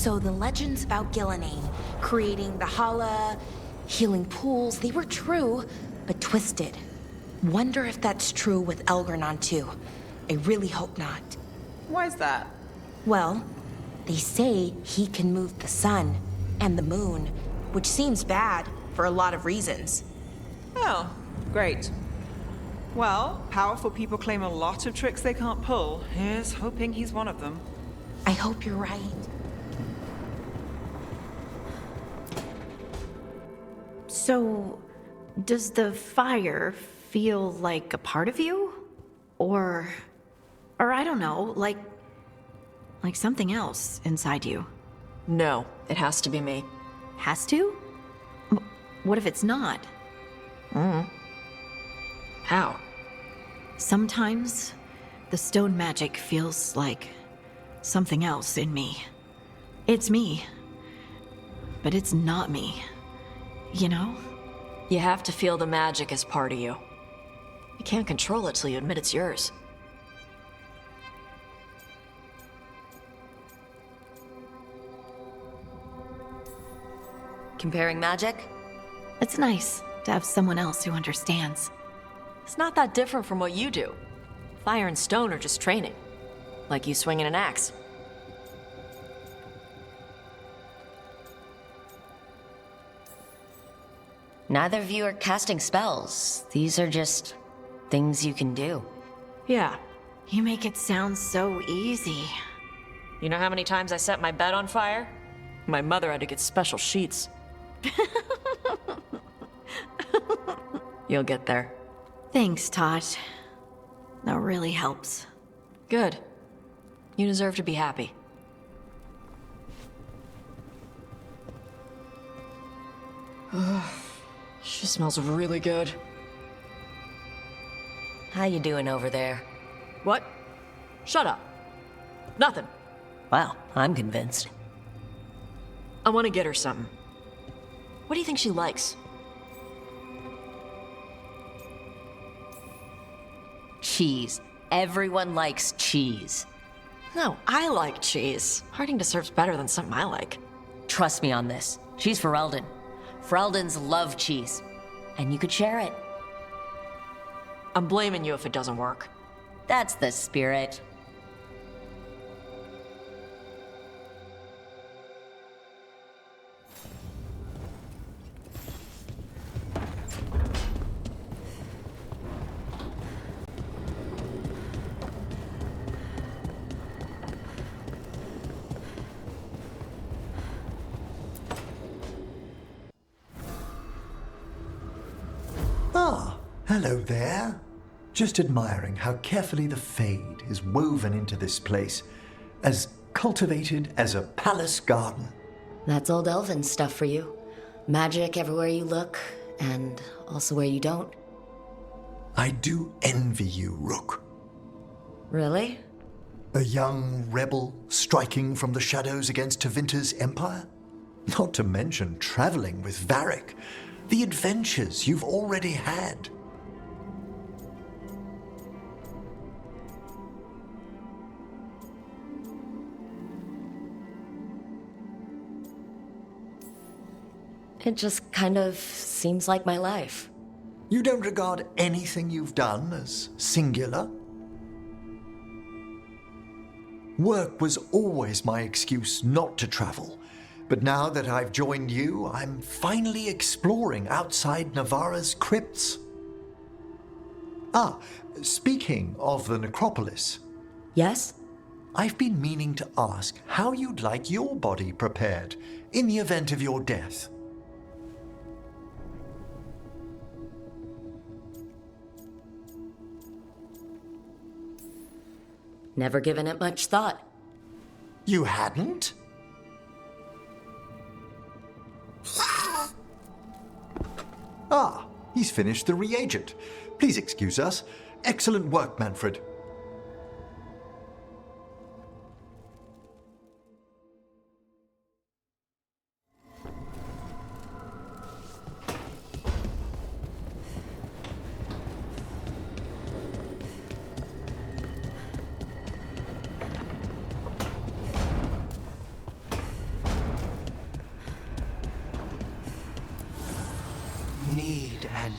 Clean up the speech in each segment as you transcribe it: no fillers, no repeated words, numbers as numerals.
So the legends about Gillenane, creating the Hala, healing pools, they were true, but twisted. Wonder if that's true with Elgernon too. I really hope not. Why is that? Well, they say he can move the sun and the moon, which seems bad for a lot of reasons. Oh, great. Well, powerful people claim a lot of tricks they can't pull. Here's hoping he's one of them. I hope you're right. So, does the fire feel like a part of you? Or I don't know, like something else inside you? No, it has to be me. Has to? What if it's not? How? Sometimes the stone magic feels like something else in me. It's me, but it's not me. You know? You have to feel the magic as part of you. You can't control it till you admit it's yours. Comparing magic? It's nice to have someone else who understands. It's not that different from what you do. Fire and stone are just training. Like you swinging an axe. Neither of you are casting spells. These are just things you can do. Yeah. You make it sound so easy. You know how many times I set my bed on fire? My mother had to get special sheets. You'll get there. Thanks, Tosh. That really helps. Good. You deserve to be happy. She smells really good. How you doing over there? What? Shut up. Nothing. Wow, I'm convinced. I want to get her something. What do you think she likes? Cheese. Everyone likes cheese. No, I like cheese. Harding deserves better than something I like. Trust me on this. She's Ferelden. Fereldens love cheese. And you could share it. I'm blaming you if it doesn't work. That's the spirit. Ah, hello there. Just admiring how carefully the Fade is woven into this place, as cultivated as a palace garden. That's old elven stuff for you. Magic everywhere you look, and also where you don't. I do envy you, Rook. Really? A young rebel striking from the shadows against Tevinter's empire? Not to mention traveling with Varric. The adventures you've already had. It just kind of seems like my life. You don't regard anything you've done as singular? Work was always my excuse not to travel, but now that I've joined you, I'm finally exploring outside Navarra's crypts. Ah, speaking of the necropolis. Yes? I've been meaning to ask how you'd like your body prepared in the event of your death. Never given it much thought. You hadn't? Ah, he's finished the reagent. Please excuse us. Excellent work, Manfred.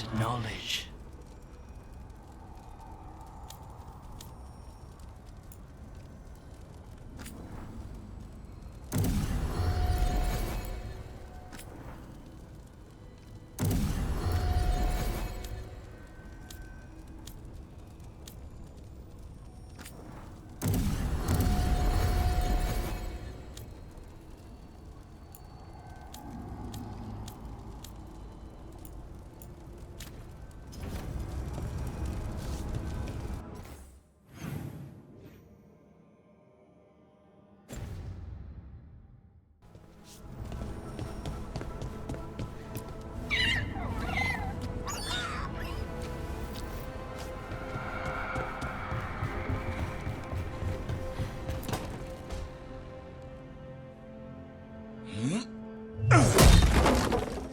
and knowledge.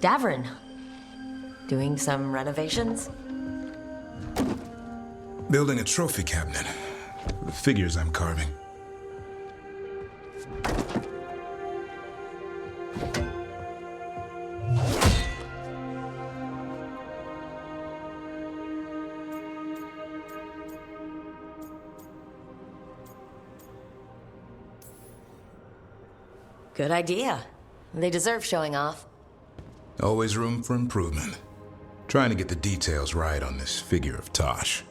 Davrin. Doing some renovations? Building a trophy cabinet. The figures I'm carving. Good idea. They deserve showing off. Always room for improvement. Trying to get the details right on this figure of Tosh.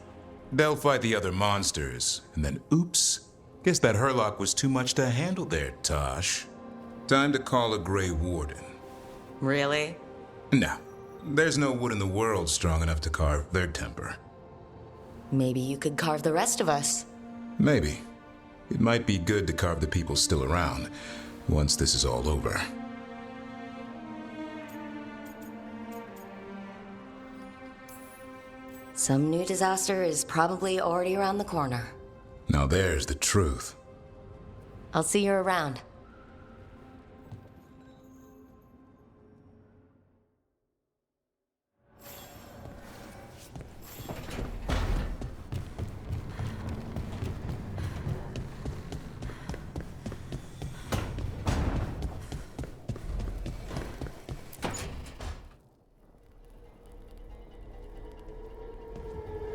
They'll fight the other monsters, and then oops. Guess that Herlock was too much to handle there, Tosh. Time to call a Grey Warden. Really? No, there's no wood in the world strong enough to carve their temper. Maybe you could carve the rest of us. Maybe. It might be good to carve the people still around, once this is all over. Some new disaster is probably already around the corner. Now there's the truth. I'll see you around.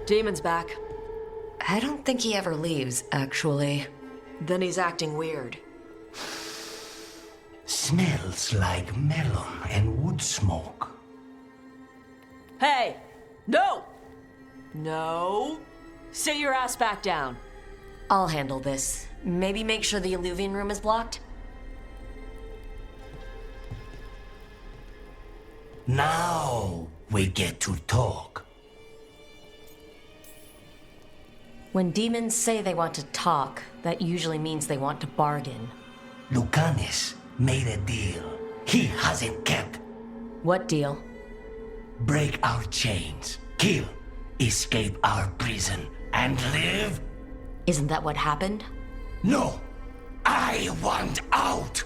Demon's back. I don't think he ever leaves, actually. Then he's acting weird. Smells like melon and wood smoke. Hey! No! No! Sit your ass back down. I'll handle this. Maybe make sure the Illuvian room is blocked? Now we get to talk. When demons say they want to talk, that usually means they want to bargain. Lucanis made a deal he hasn't kept. What deal? Break our chains, kill, escape our prison, and live? Isn't that what happened? No! I want out!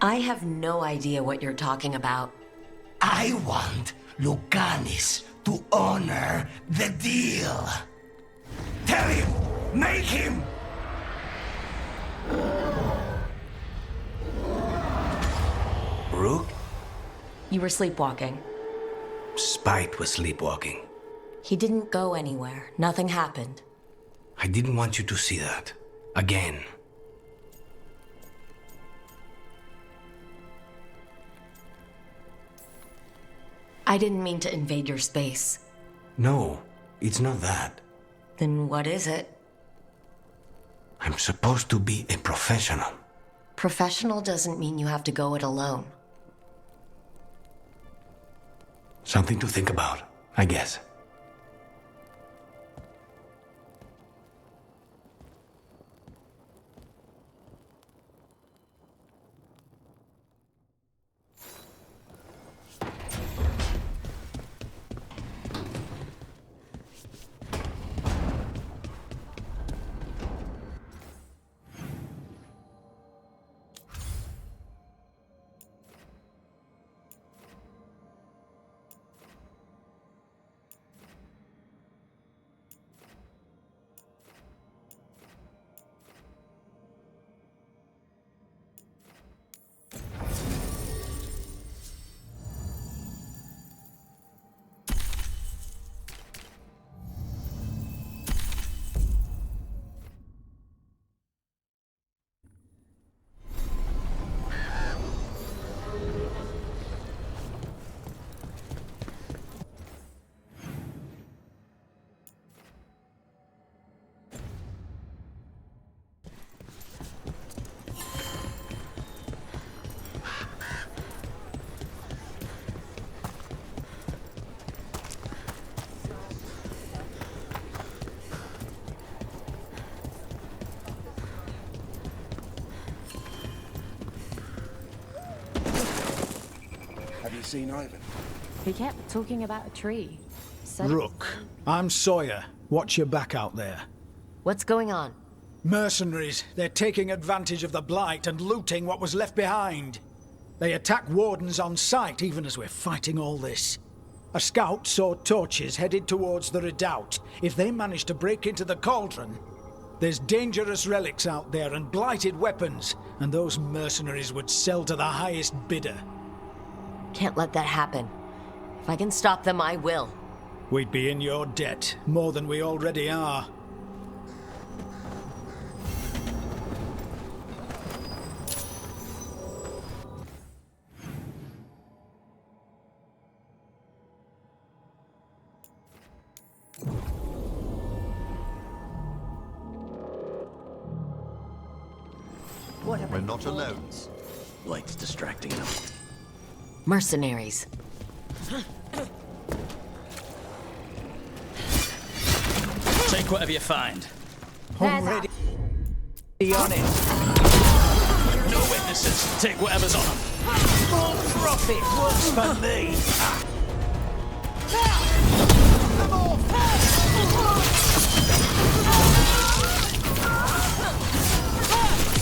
I have no idea what you're talking about. I want Lucanis to honor the deal. Tell him! Make him! Rook? You were sleepwalking. Spite was sleepwalking. He didn't go anywhere. Nothing happened. I didn't want you to see that. Again. I didn't mean to invade your space. No, it's not that. Then what is it? I'm supposed to be a professional. Professional doesn't mean you have to go it alone. Something to think about, I guess. seen Ivan. He kept talking about a tree. Rook, I'm Sawyer. Watch your back out there. What's going on? Mercenaries. They're taking advantage of the Blight and looting what was left behind. They attack wardens on sight even as we're fighting all this. A scout saw torches headed towards the redoubt. If they manage to break into the cauldron, there's dangerous relics out there and blighted weapons, and those mercenaries would sell to the highest bidder. Can't let that happen. If I can stop them, I will. We'd be in your debt, more than we already are. We're not alone. Light's distracting them. Mercenaries. Take whatever you find. Already on it. No witnesses. Take whatever's on them. More profit works for me.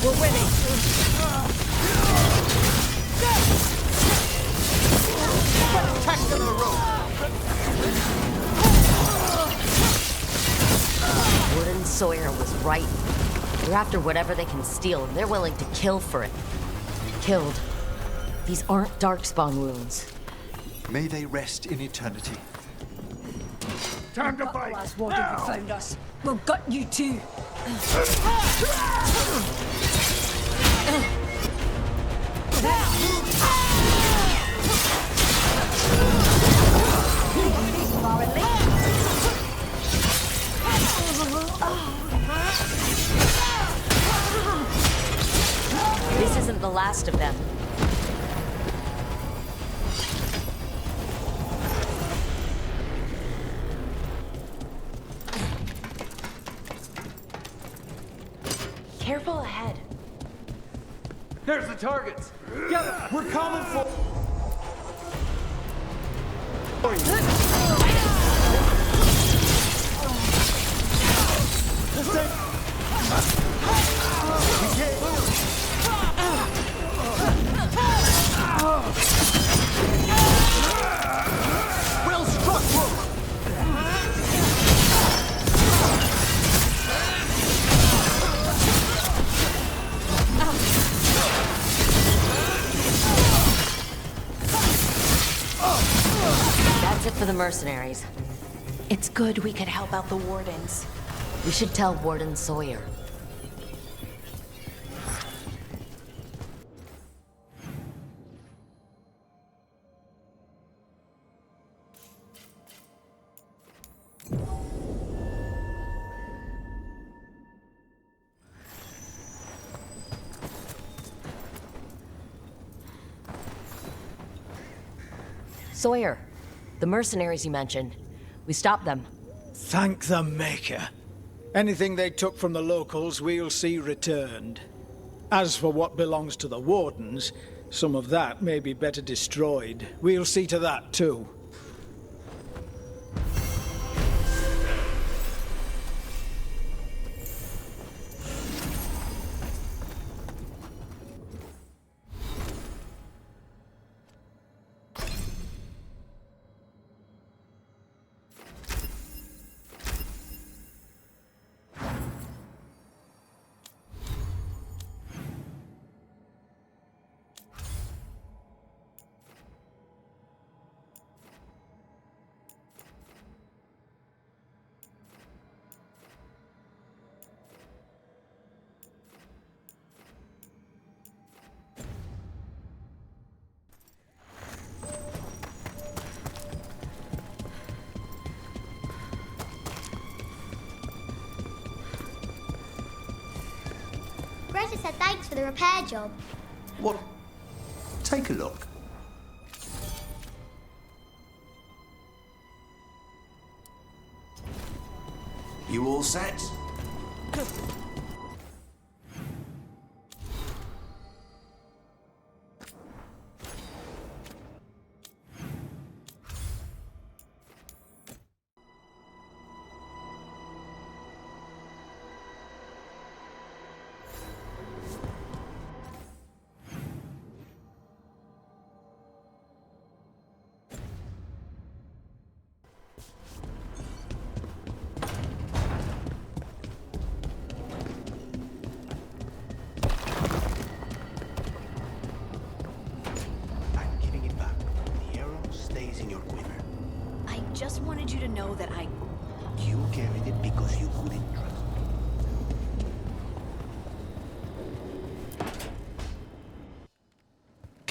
We're winning. Warden Sawyer was right. They're after whatever they can steal, and they're willing to kill for it. Killed. These aren't Darkspawn wounds. May they rest in eternity. Time to fight! Last warden who found us. We'll gut you too. This isn't the last of them. Careful ahead. There's the targets! Yeah, we're coming for... Well struck, Rook! That's it for the mercenaries. It's good we could help out the wardens. We should tell Warden Sawyer. Sawyer, the mercenaries you mentioned. We stopped them. Thank the Maker. Anything they took from the locals, we'll see returned. As for what belongs to the Wardens, some of that may be better destroyed. We'll see to that, too. Greta said thanks for the repair job. What? Take a look. You all set?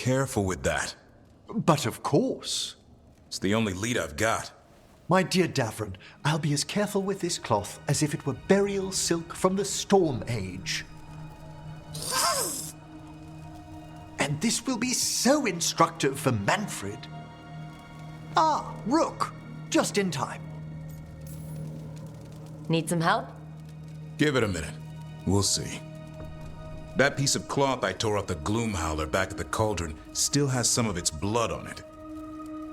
careful with that. But of course. It's the only lead I've got. My dear Davron, I'll be as careful with this cloth as if it were burial silk from the Storm Age. And this will be so instructive for Manfred. Ah, Rook, just in time. Need some help? Give it a minute. We'll see. That piece of cloth I tore off the Gloom Howler back at the cauldron still has some of its blood on it.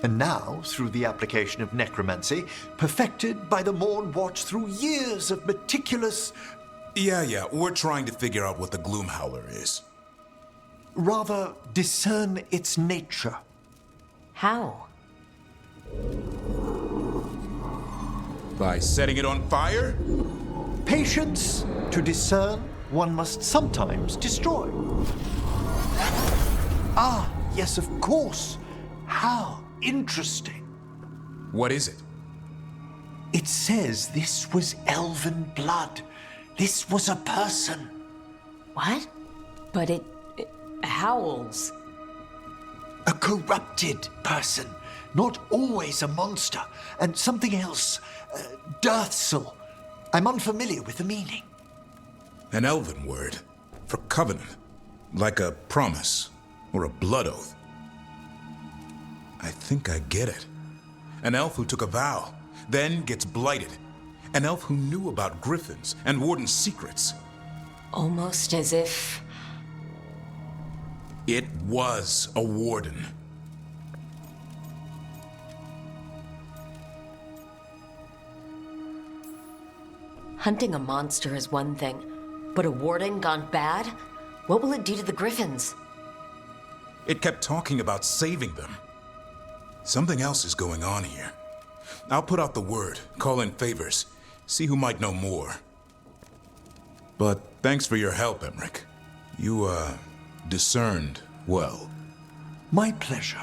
And now, through the application of necromancy, perfected by the Morn Watch through years of meticulous... Yeah, we're trying to figure out what the Gloom Howler is. Rather, discern its nature. How? By setting it on fire? Patience. To discern, one must sometimes destroy. Ah, yes, of course. How interesting. What is it? It says this was elven blood. This was a person. What? But it howls. A corrupted person. Not always a monster. And something else. Deathsel. I'm unfamiliar with the meaning. An elven word. For covenant. Like a promise. Or a blood oath. I think I get it. An elf who took a vow. Then gets blighted. An elf who knew about griffins and Warden's secrets. Almost as if... It was a warden. Hunting a monster is one thing, but a warden gone bad? What will it do to the griffins? It kept talking about saving them. Something else is going on here. I'll put out the word, call in favors, see who might know more. But thanks for your help, Emmerich. You, discerned well. My pleasure.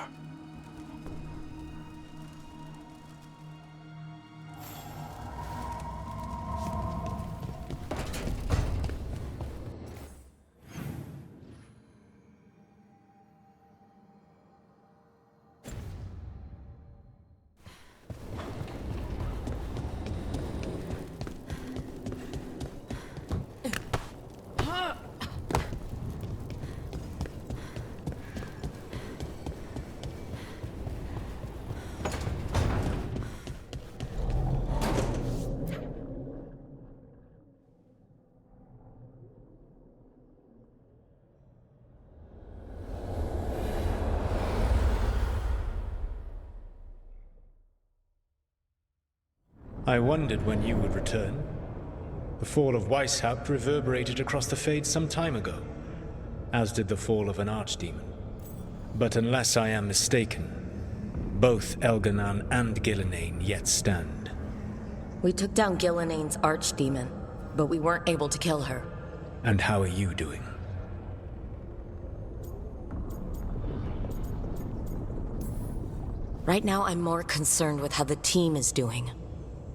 I wondered when you would return. The fall of Weishaupt reverberated across the Fade some time ago, as did the fall of an archdemon. But unless I am mistaken, both Elganan and Gillenane yet stand. We took down Gillenane's archdemon, but we weren't able to kill her. And how are you doing? Right now, I'm more concerned with how the team is doing.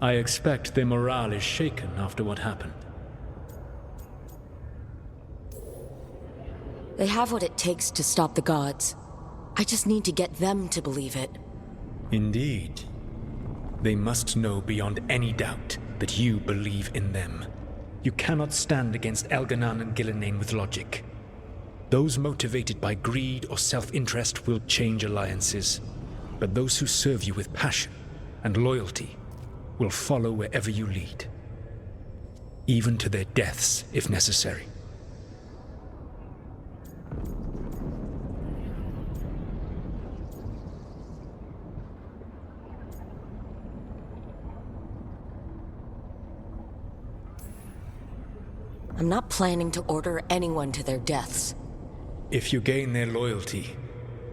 I expect their morale is shaken after what happened. They have what it takes to stop the gods. I just need to get them to believe it. Indeed. They must know beyond any doubt that you believe in them. You cannot stand against Elganan and Gillenane with logic. Those motivated by greed or self-interest will change alliances. But those who serve you with passion and loyalty will follow wherever you lead. Even to their deaths, if necessary. I'm not planning to order anyone to their deaths. If you gain their loyalty,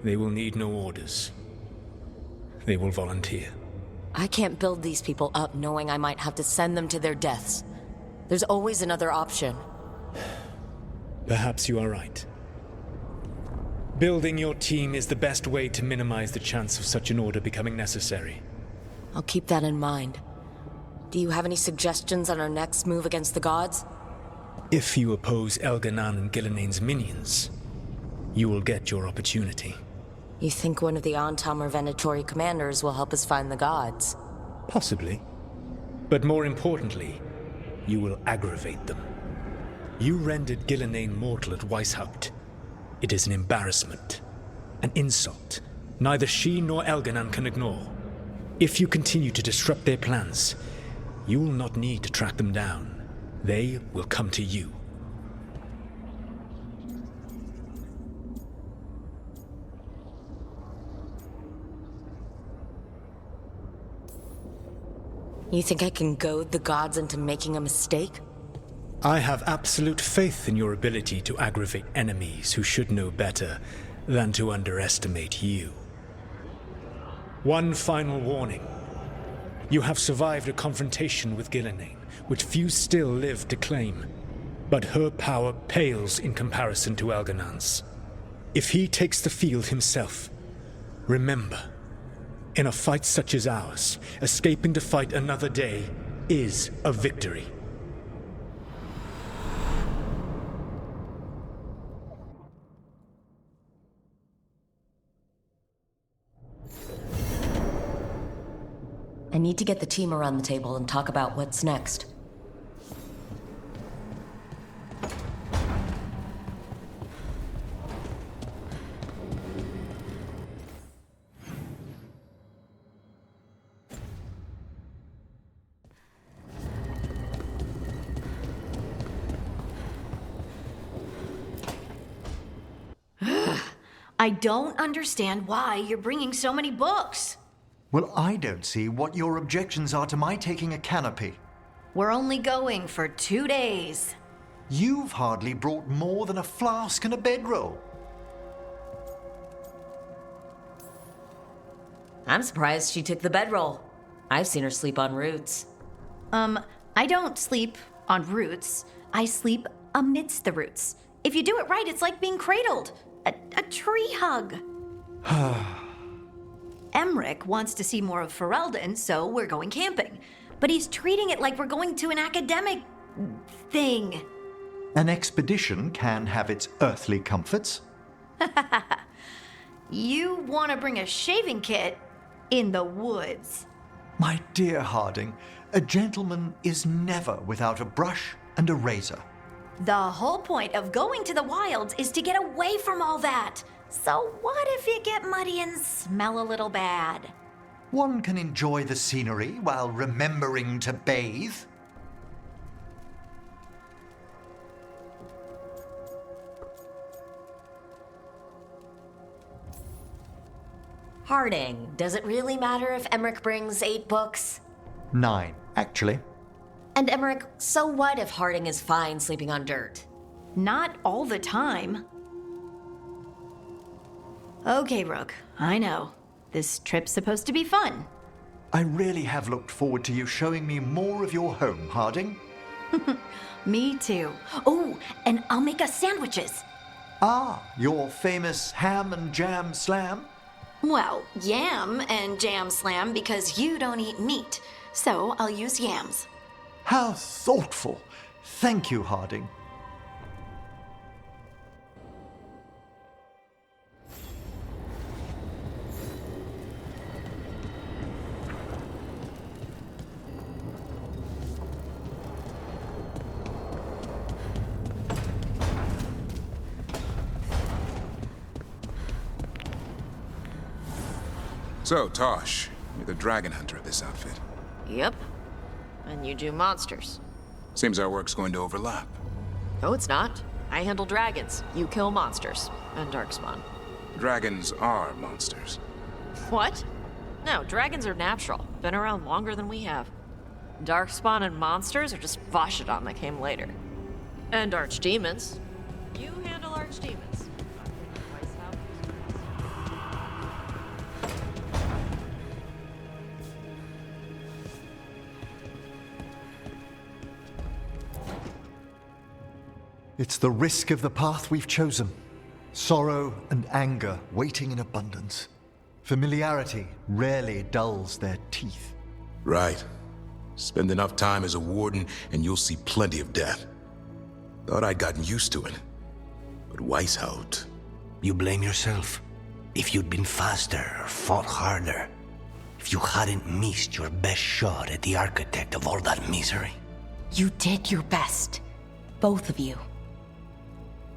they will need no orders. They will volunteer. I can't build these people up knowing I might have to send them to their deaths. There's always another option. Perhaps you are right. Building your team is the best way to minimize the chance of such an order becoming necessary. I'll keep that in mind. Do you have any suggestions on our next move against the gods? If you oppose Elganan and Gillenane's minions, you will get your opportunity. You think one of the Antam or Venatori commanders will help us find the gods? Possibly. But more importantly, you will aggravate them. You rendered Gillenane mortal at Weishaupt. It is an embarrassment, an insult neither she nor Elganan can ignore. If you continue to disrupt their plans, you will not need to track them down. They will come to you. You think I can goad the gods into making a mistake? I have absolute faith in your ability to aggravate enemies who should know better than to underestimate you. One final warning. You have survived a confrontation with Gillenane, which few still live to claim. But her power pales in comparison to Elganan's. If he takes the field himself, remember, in a fight such as ours, escaping to fight another day is a victory. I need to get the team around the table and talk about what's next. I don't understand why you're bringing so many books. Well, I don't see what your objections are to my taking a canopy. We're only going for 2 days. You've hardly brought more than a flask and a bedroll. I'm surprised she took the bedroll. I've seen her sleep on roots. I don't sleep on roots. I sleep amidst the roots. If you do it right, it's like being cradled. A tree hug. Emmerich wants to see more of Ferelden, so we're going camping. But he's treating it like we're going to an academic thing. An expedition can have its earthly comforts. You want to bring a shaving kit in the woods. My dear Harding, a gentleman is never without a brush and a razor. The whole point of going to the wilds is to get away from all that. So what if you get muddy and smell a little bad? One can enjoy the scenery while remembering to bathe. Harding, does it really matter if Emmerich brings 8 books? 9, actually. And Emmerich, so what if Harding is fine sleeping on dirt? Not all the time. Okay, Rook, I know. This trip's supposed to be fun. I really have looked forward to you showing me more of your home, Harding. Me too. Oh, and I'll make us sandwiches. Ah, your famous ham and jam slam? Well, yam and jam slam because you don't eat meat. So I'll use yams. How thoughtful. Thank you, Harding. So, Tosh, you're the dragon hunter of this outfit. Yep. And you do monsters. Seems our work's going to overlap. No, it's not. I handle dragons. You kill monsters. And darkspawn. Dragons are monsters. What? No, dragons are natural. Been around longer than we have. Darkspawn and monsters are just Vashidon that came later. And archdemons. You handle archdemons. It's the risk of the path we've chosen. Sorrow and anger waiting in abundance. Familiarity rarely dulls their teeth. Right. Spend enough time as a warden and you'll see plenty of death. Thought I'd gotten used to it. But Weishaupt, You blame yourself. If you'd been faster or fought harder, if you hadn't missed your best shot at the architect of all that misery. You did your best. Both of you.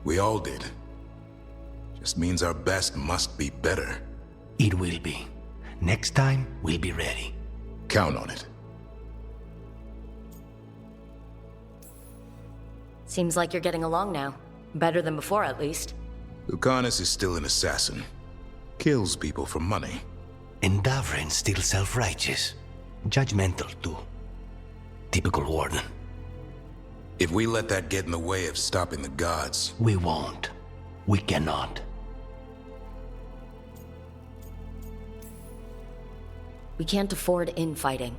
We all did. Just means our best must be better. It will be. Next time, we'll be ready. Count on it. Seems like you're getting along now. Better than before, at least. Lucanus is still an assassin. Kills people for money. And Davrin's still self-righteous. Judgmental, too. Typical Warden. If we let that get in the way of stopping the gods... We won't. We cannot. We can't afford infighting.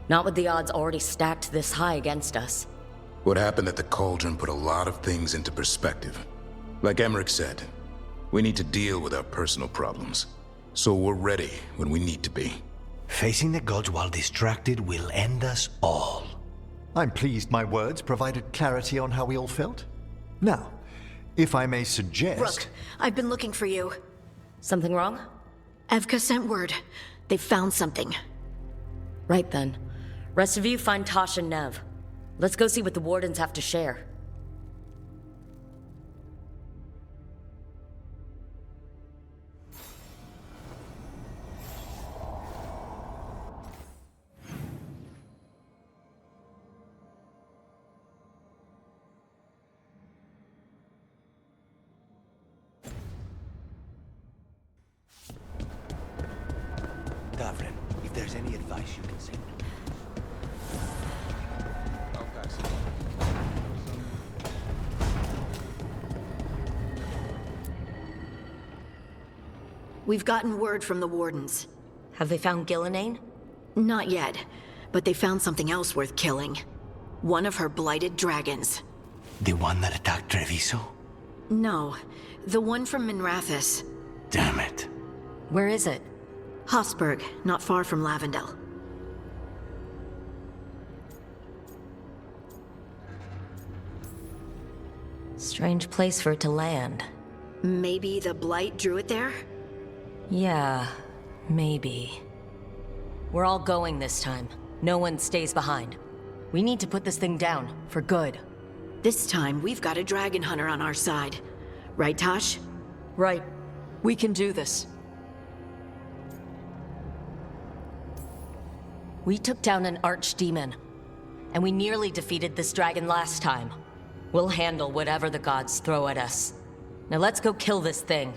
Not with the odds already stacked this high against us. What happened at the Cauldron put a lot of things into perspective. Like Emmerich said, we need to deal with our personal problems. So we're ready when we need to be. Facing the gods while distracted will end us all. I'm pleased my words provided clarity on how we all felt. Now, if I may suggest... Rook, I've been looking for you. Something wrong? Evka sent word. They found something. Right then. Rest of you find Tosh and Nev. Let's go see what the Wardens have to share. Davrin, if there's any advice you can send. We've gotten word from the Wardens. Have they found Gillenane? Not yet, but they found something else worth killing. One of her blighted dragons. The one that attacked Treviso? No, the one from Minrathis. Damn it. Where is it? Hossberg, not far from Lavendel. Strange place for it to land. Maybe the Blight drew it there? Yeah, maybe. We're all going this time. No one stays behind. We need to put this thing down, for good. This time, we've got a dragon hunter on our side. Right, Tosh? Right. We can do this. We took down an archdemon, and we nearly defeated this dragon last time. We'll handle whatever the gods throw at us. Now let's go kill this thing.